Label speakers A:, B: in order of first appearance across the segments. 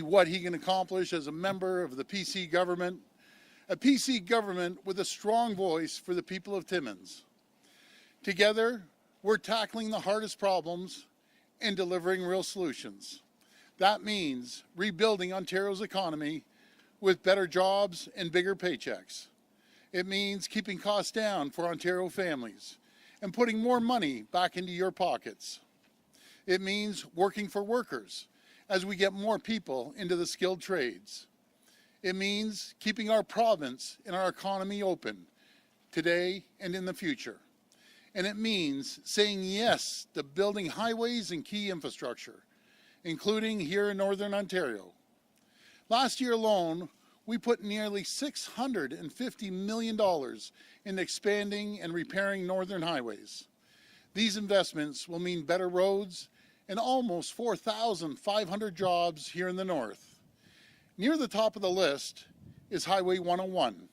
A: what he can accomplish as a member of the PC government, a PC government with a strong voice for the people of Timmins. Together, we're tackling the hardest problems and delivering real solutions. That means rebuilding Ontario's economy with better jobs and bigger paychecks. It means keeping costs down for Ontario families and putting more money back into your pockets. It means working for workers as we get more people into the skilled trades. It means keeping our province and our economy open today and in the future. And it means saying yes to building highways and key infrastructure, including here in Northern Ontario. Last year alone, we put nearly $650 million in expanding and repairing Northern highways. These investments will mean better roads and almost 4,500 jobs here in the north. Near the top of the list is Highway 101.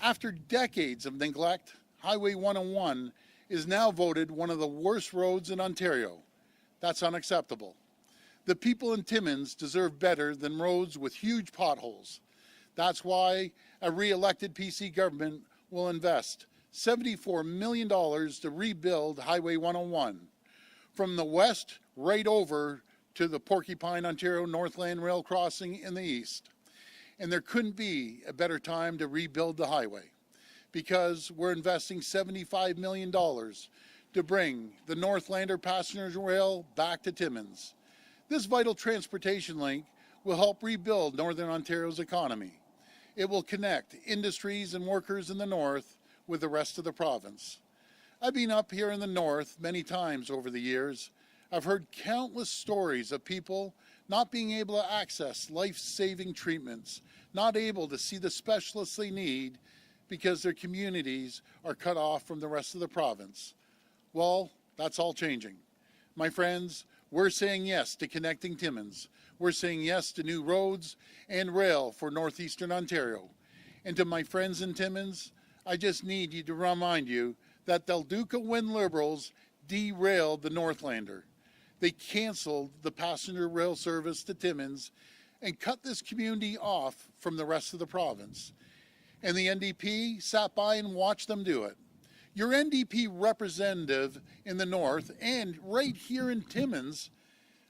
A: After decades of neglect, Highway 101 is now voted one of the worst roads in Ontario. That's unacceptable. The people in Timmins deserve better than roads with huge potholes. That's why a re-elected PC government will invest $74 million to rebuild Highway 101 from the west right over to the Porcupine, Ontario Northland Rail crossing in the east. And there couldn't be a better time to rebuild the highway because we're investing $75 million to bring the Northlander passenger rail back to Timmins. This vital transportation link will help rebuild Northern Ontario's economy. It will connect industries and workers in the north with the rest of the province. I've been up here in the north many times over the years. I've heard countless stories of people not being able to access life-saving treatments, not able to see the specialists they need because their communities are cut off from the rest of the province. Well, that's all changing. My friends, we're saying yes to connecting Timmins. We're saying yes to new roads and rail for Northeastern Ontario. And to my friends in Timmins, I just need you to remind you that Del Duca Wind Liberals derailed the Northlander. They canceled the passenger rail service to Timmins and cut this community off from the rest of the province. And the NDP sat by and watched them do it. Your NDP representative in the north and right here in Timmins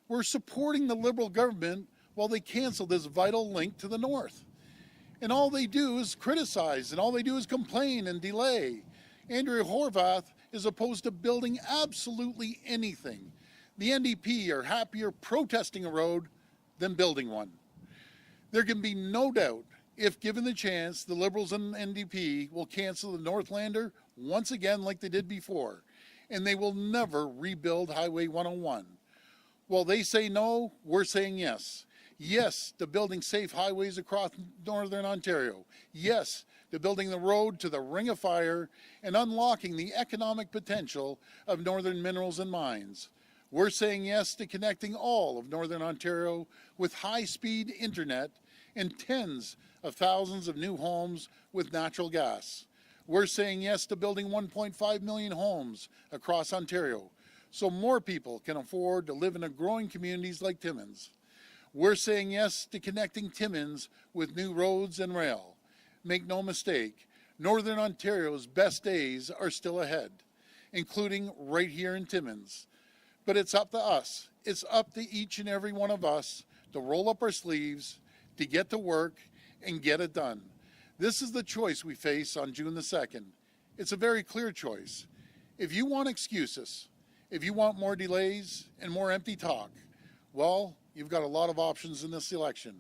A: were supporting the Liberal government while they canceled this vital link to the north. And all they do is criticize, and all they do is complain and delay. Andrea Horvath is opposed to building absolutely anything. The NDP are happier protesting a road than building one. There can be no doubt, if given the chance, the Liberals and NDP will cancel the Northlander once again like they did before, and they will never rebuild Highway 101. While they say no, we're saying yes. Yes to building safe highways across Northern Ontario. Yes to building the road to the Ring of Fire and unlocking the economic potential of Northern minerals and mines. We're saying yes to connecting all of Northern Ontario with high-speed internet and tens of thousands of new homes with natural gas. We're saying yes to building 1.5 million homes across Ontario so more people can afford to live in growing communities like Timmins. We're saying yes to connecting Timmins with new roads and rail. Make no mistake, Northern Ontario's best days are still ahead, including right here in Timmins. But it's up to us. It's up to each and every one of us to roll up our sleeves, to get to work, and get it done. This is the choice we face on June the 2nd. It's a very clear choice. If you want excuses, if you want more delays and more empty talk, well, you've got a lot of options in this election.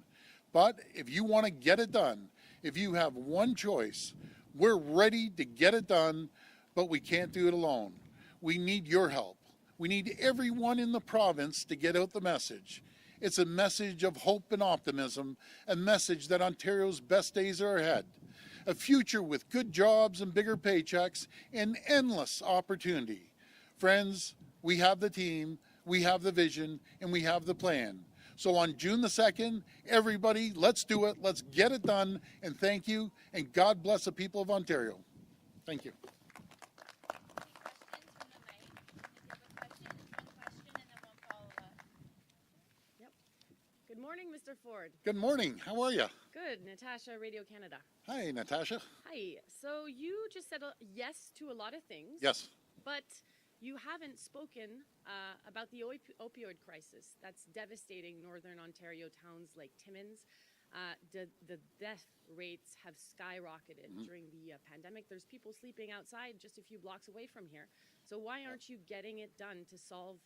A: But if you want to get it done, if you have one choice, we're ready to get it done, but we can't do it alone. We need your help. We need everyone in the province to get out the message. It's a message of hope and optimism, a message that Ontario's best days are ahead, a future with good jobs and bigger paychecks and endless opportunity. Friends, we have the team, we have the vision, and we have the plan. So on June the 2nd, everybody, let's do it, let's get it done, and thank you, and God bless the people of Ontario. Thank you.
B: Good morning, Mr. Mr. Ford.
A: Good morning. How are you?
B: Good. Natasha, Radio Canada.
A: Hi, Natasha.
B: Hi. So you just said yes to a lot of things.
A: Yes.
B: But you haven't spoken about the opioid crisis that's devastating Northern Ontario towns like Timmins. The death rates have skyrocketed during the pandemic. There's people sleeping outside just a few blocks away from here. So why aren't you getting it done to solve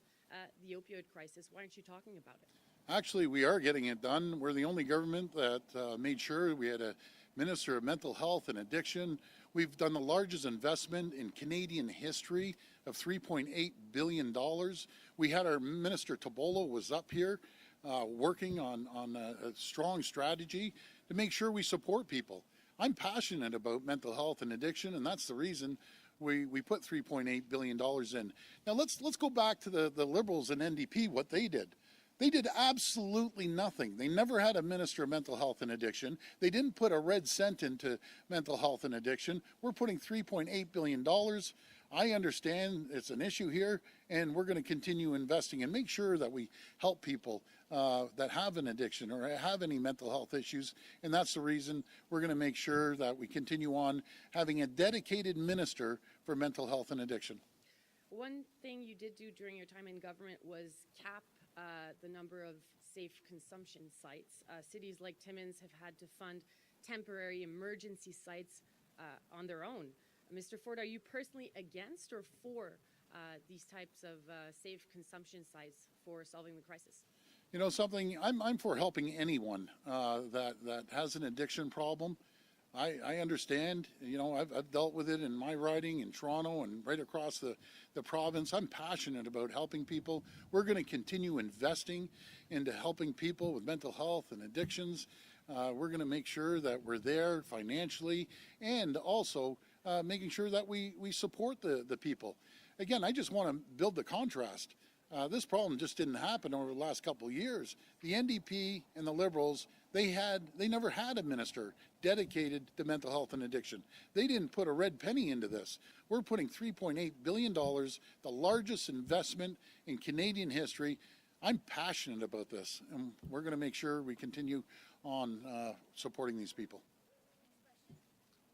B: the opioid crisis? Why aren't you talking about it?
A: Actually, we are getting it done. We're the only government that made sure we had a Minister of Mental Health and Addiction. We've done the largest investment in Canadian history of $3.8 billion. We had our Minister Tobolo was up here working on a strong strategy to make sure we support people. I'm passionate about mental health and addiction, and that's the reason we put $3.8 billion in. Now let's go back to the Liberals and NDP, what they did. They did absolutely nothing. They never had a Minister of Mental Health and Addiction. They didn't put a red cent into mental health and addiction. We're putting $3.8 billion. I understand it's an issue here, and we're going to continue investing and make sure that we help people that have an addiction or have any mental health issues. And that's the reason we're going to make sure that we continue on having a dedicated minister for mental health and addiction.
B: One thing you did do during your time in government was cap the number of safe consumption sites. Cities like Timmins have had to fund temporary emergency sites on their own. Mr. Ford, are you personally against or for these types of safe consumption sites for solving the crisis?
A: You know something, I'm for helping anyone that has an addiction problem. I understand, you know, I've dealt with it in my riding in Toronto and right across the province. I'm passionate about helping people. We're going to continue investing into helping people with mental health and addictions. We're going to make sure that we're there financially and also making sure that we support the people. Again, I just want to build the contrast. This problem just didn't happen over the last couple of years. The NDP and the Liberals, they never had a minister dedicated to mental health and addiction. They didn't put a red penny into this. We're putting $3.8 billion, the largest investment in Canadian history. I'm passionate about this, and we're going to make sure we continue on supporting these people.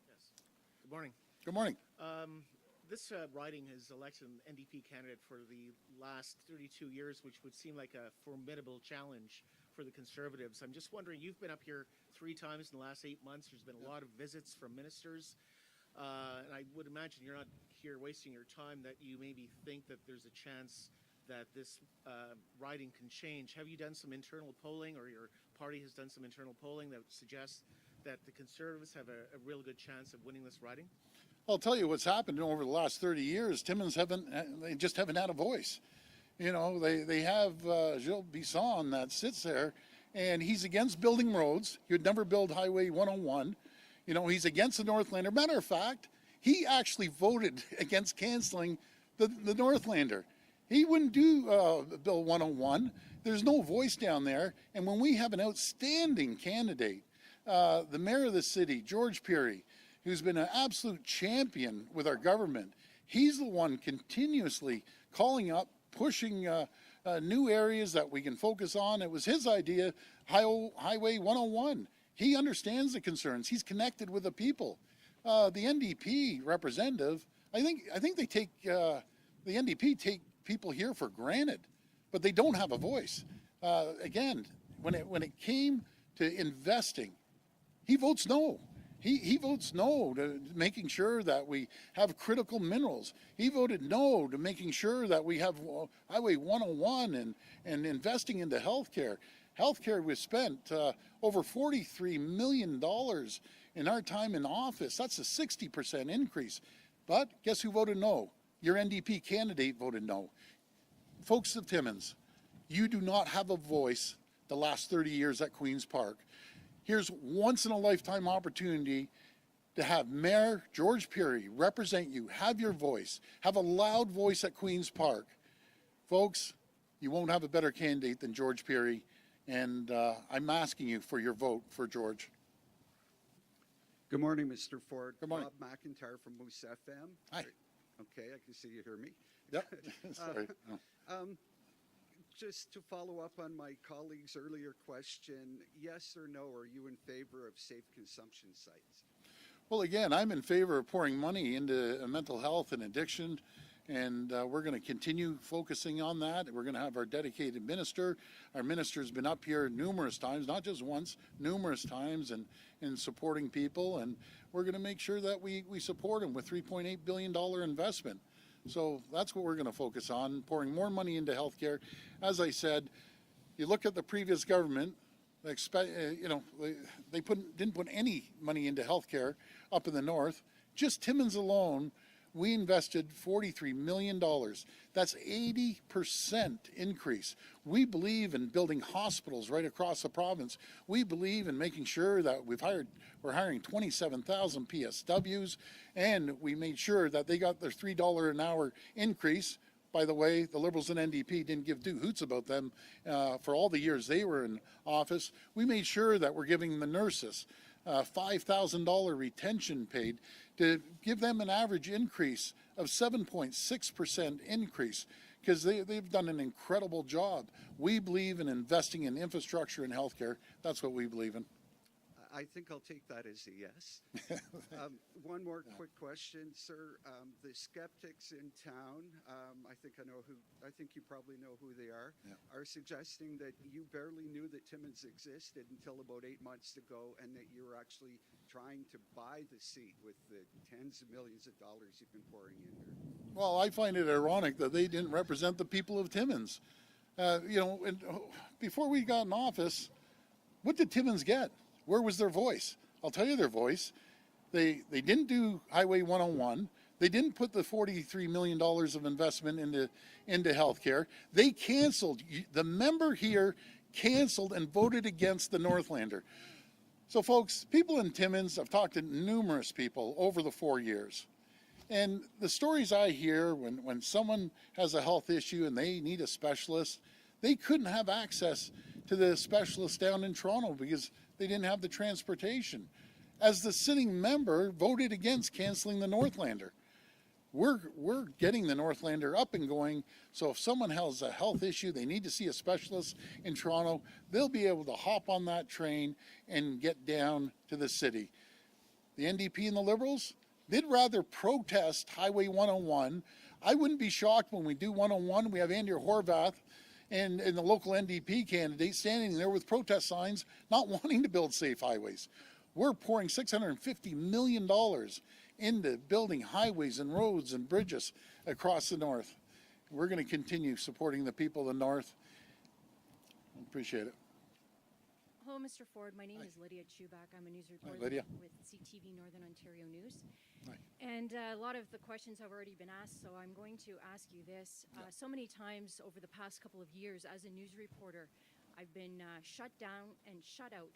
C: Yes. Good morning.
A: Good morning.
C: This riding has elected an NDP candidate for the last 32 years, which would seem like a formidable challenge for the Conservatives. I'm just wondering, you've been up here 3 times in the last 8 months. There's been a lot of visits from ministers. And I would imagine you're not here wasting your time, that you maybe think that there's a chance that this riding can change. Have you done some internal polling, or your party has done some internal polling that suggests that the Conservatives have a real good chance of winning this riding?
A: I'll tell you what's happened over the last 30 years. Timmins they just haven't had a voice. You know, they have Gilles Bisson that sits there, and he's against building roads. He would never build Highway 101. You know, he's against the Northlander. Matter of fact, he actually voted against canceling the Northlander. He wouldn't do Bill 101. There's no voice down there. And when we have an outstanding candidate, the mayor of the city, George Peary, who's been an absolute champion with our government, he's the one continuously calling up, pushing new areas that we can focus on. It was his idea, Highway 101. He understands the concerns. He's connected with the people. The NDP representative, I think they take, the NDP take people here for granted, but they don't have a voice. Again, when it came to investing, he votes no. He votes no to making sure that we have critical minerals. He voted no to making sure that we have Highway 101 and investing into healthcare. Healthcare, we spent over $43 million in our time in office. That's a 60% increase. But guess who voted no? Your NDP candidate voted no. Folks of Timmins, you do not have a voice the last 30 years at Queen's Park. Here's once-in-a-lifetime opportunity to have Mayor George Peary represent you, have your voice, have a loud voice at Queen's Park. Folks, you won't have a better candidate than George Peary, and I'm asking you for your vote for George.
D: Good morning, Mr. Ford.
A: Good morning.
D: Bob McIntyre from Moose FM.
A: Hi.
D: Okay, I can see you hear me.
A: Yep. Sorry.
D: just to follow up on my colleague's earlier question, yes or no, are you in favor of safe consumption sites?
A: Well, again, I'm in favor of pouring money into mental health and addiction, and we're going to continue focusing on that. We're going to have our dedicated minister. Our minister's been up here numerous times, not just once, numerous times, and supporting people, and we're going to make sure that we support him with $3.8 billion investment. So that's what we're going to focus on, pouring more money into healthcare. As I said, you look at the previous government, they didn't put any money into healthcare up in the north. Just Timmins alone, we invested $43 million. That's 80% increase. We believe in building hospitals right across the province. We believe in making sure that we're hiring 27,000 PSWs, and we made sure that they got their $3 an hour increase. By the way, the Liberals and NDP didn't give two hoots about them for all the years they were in office. We made sure that we're giving the nurses $5,000 retention paid to give them an average increase of 7.6% increase, because they've done an incredible job. We believe in investing in infrastructure and healthcare. That's what we believe in.
D: I think I'll take that as a yes. One more quick question, sir. The skeptics in town, I think you probably know who they are suggesting that you barely knew that Timmins existed until about 8 months ago, and that you were actually trying to buy the seat with the tens of millions of dollars you've been pouring in there.
A: Well, I find it ironic that they didn't represent the people of Timmins. Before we got in office, what did Timmins get? Where was their voice? I'll tell you their voice. They didn't do Highway 101. They didn't put the $43 million of investment into healthcare. They canceled. The member here canceled and voted against the Northlander. So, folks, people in Timmins, I've talked to numerous people over the 4 years. And the stories I hear when someone has a health issue and they need a specialist, they couldn't have access to the specialist down in Toronto because they didn't have the transportation. As the sitting member voted against canceling the Northlander. We're getting the Northlander up and going, so if someone has a health issue, they need to see a specialist in Toronto, they'll be able to hop on that train and get down to the city. The NDP and the Liberals, they'd rather protest Highway 101. I wouldn't be shocked when we do 101, we have Andrew Horvath and the local NDP candidate standing there with protest signs, not wanting to build safe highways. We're pouring $650 million into building highways and roads and bridges across the north. We're going to continue supporting the people of the north. Appreciate it.
E: Hello, Mr. Ford. My name is Lydia Chubak. I'm a news reporter
A: Lydia.
E: with CTV Northern Ontario News.
A: Hi.
E: And a lot of the questions have already been asked, so I'm going to ask you this. So many times over the past couple of years as a news reporter, I've been shut down and shut out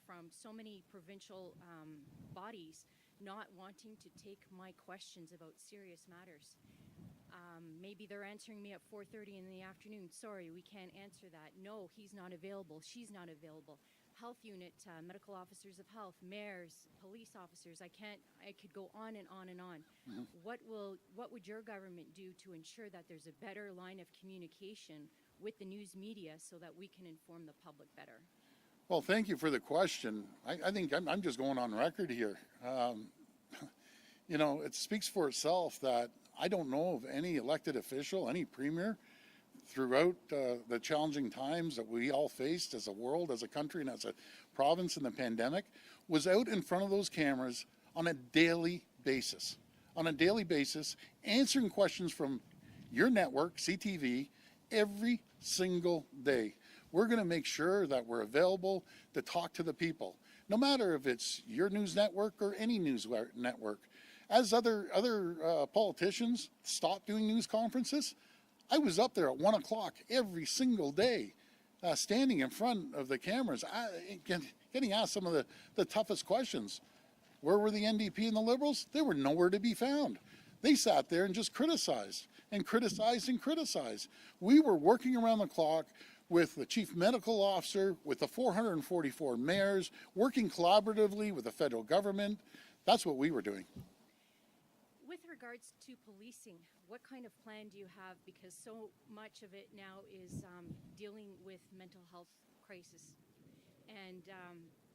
E: from so many provincial bodies not wanting to take my questions about serious matters. Maybe they're answering me at 4:30 in the afternoon. Sorry, we can't answer that. No, he's not available. She's not available. Health unit, medical officers of health, mayors, police officers. I could go on and on and on. Mm-hmm. What would your government do to ensure that there's a better line of communication with the news media so that we can inform the public better?
A: Well, thank you for the question. I think I'm just going on record here. It speaks for itself that I don't know of any elected official, any premier, throughout the challenging times that we all faced as a world, as a country, and as a province in the pandemic, was out in front of those cameras on a daily basis, answering questions from your network, CTV, every single day. We're going to make sure that we're available to talk to the people, no matter if it's your news network or any news network. As other politicians stopped doing news conferences, I was up there at 1 o'clock every single day, standing in front of the cameras, getting asked some of the toughest questions. Where were the NDP and the Liberals? They were nowhere to be found. They sat there and just criticized and criticized and criticized. We were working around the clock with the chief medical officer, with the 444 mayors, working collaboratively with the federal government. That's what we were doing.
E: With regards to policing, what kind of plan do you have? Because so much of it now is dealing with mental health crisis. And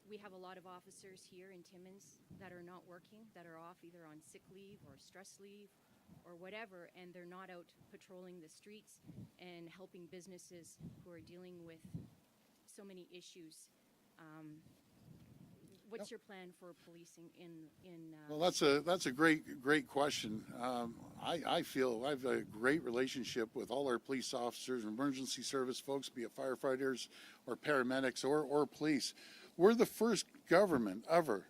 E: we have a lot of officers here in Timmins that are not working, that are off either on sick leave or stress leave or whatever, and they're not out patrolling the streets and helping businesses who are dealing with so many issues. What's your plan for policing in
A: Well, that's a great question. I feel I have a great relationship with all our police officers, emergency service folks, be it firefighters or paramedics or police. We're the first government ever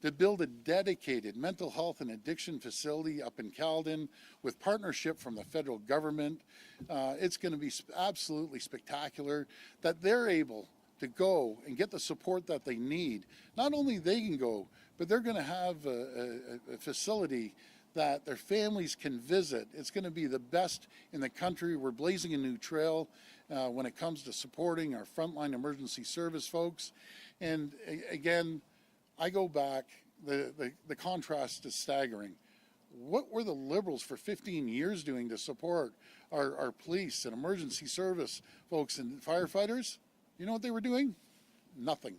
A: to build a dedicated mental health and addiction facility up in Caledon with partnership from the federal government. It's going to be absolutely spectacular that they're able to go and get the support that they need. Not only they can go, but they're going to have a facility that their families can visit. It's going to be the best in the country. We're blazing a new trail when it comes to supporting our frontline emergency service folks. And again, I go back, the contrast is staggering. What were the Liberals for 15 years doing to support our police and emergency service folks and firefighters? You know what they were doing? Nothing.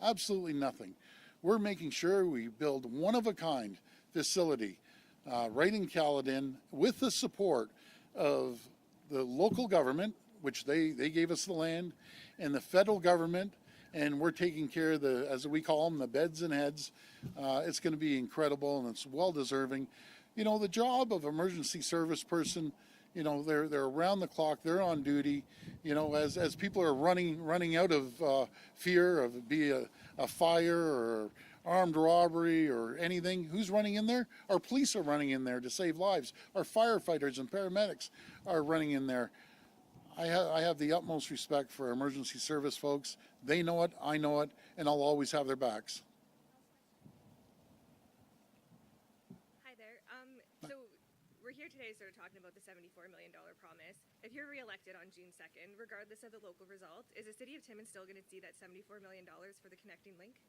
A: Absolutely nothing. We're making sure we build one-of-a-kind facility right in Caledon with the support of the local government, which they gave us the land, and the federal government, and we're taking care of the, as we call them, the beds and heads. It's going to be incredible, and it's well-deserving. You know, the job of emergency service person, you know, they're around the clock, they're on duty. You know, as people are running out of fear of be a fire or armed robbery or anything, who's running in there? Our police are running in there to save lives. Our firefighters and paramedics are running in there. I have the utmost respect for emergency service folks. They know it, I know it, and I'll always have their backs.
F: We're here today sort of talking about the $74 million promise. If you're reelected on June 2nd, regardless of the local result, is the city of Timmins still going to see that $74 million for the connecting link?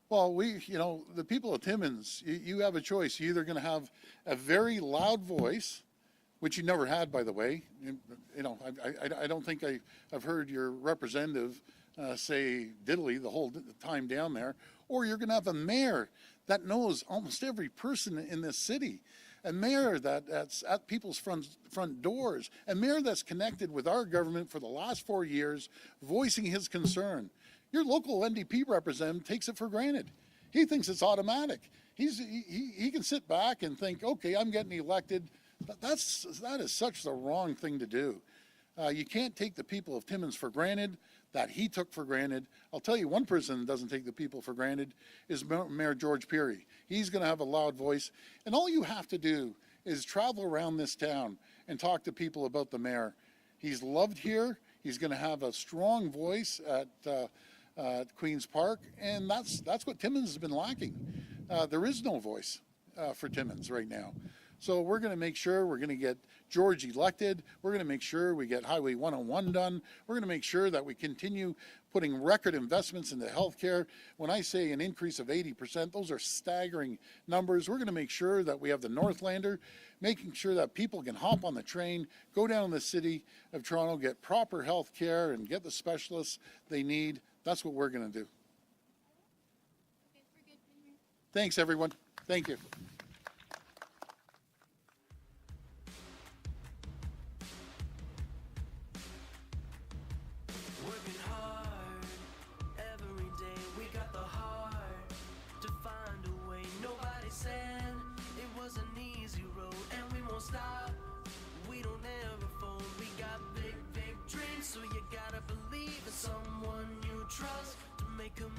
A: Well, the people of Timmins, you have a choice. You're either going to have a very loud voice, which you never had, by the way. You know, I don't think I've heard your representative say diddly the whole time down there. Or you're going to have a mayor that knows almost every person in this city. A mayor that's at people's front doors, a mayor that's connected with our government for the last 4 years, voicing his concern. Your local NDP representative takes it for granted. He thinks it's automatic. He can sit back and think, okay, I'm getting elected. That is such the wrong thing to do. You can't take the people of Timmins for granted that he took for granted. I'll tell you one person that doesn't take the people for granted is Mayor George Peary. He's going to have a loud voice. And all you have to do is travel around this town and talk to people about the mayor. He's loved here. He's going to have a strong voice at Queen's Park. And that's what Timmins has been lacking. There is no voice for Timmins right now. So we're going to make sure we're going to get George elected. We're going to make sure we get Highway 101 done. We're going to make sure that we continue putting record investments into healthcare. When I say an increase of 80%, those are staggering numbers. We're going to make sure that we have the Northlander, making sure that people can hop on the train, go down to the city of Toronto, get proper health care, and get the specialists they need. That's what we're going to do. Thanks, everyone. Thank you.
G: Stop. We don't ever fold. We got big dreams, so you gotta believe in someone you trust to make 'em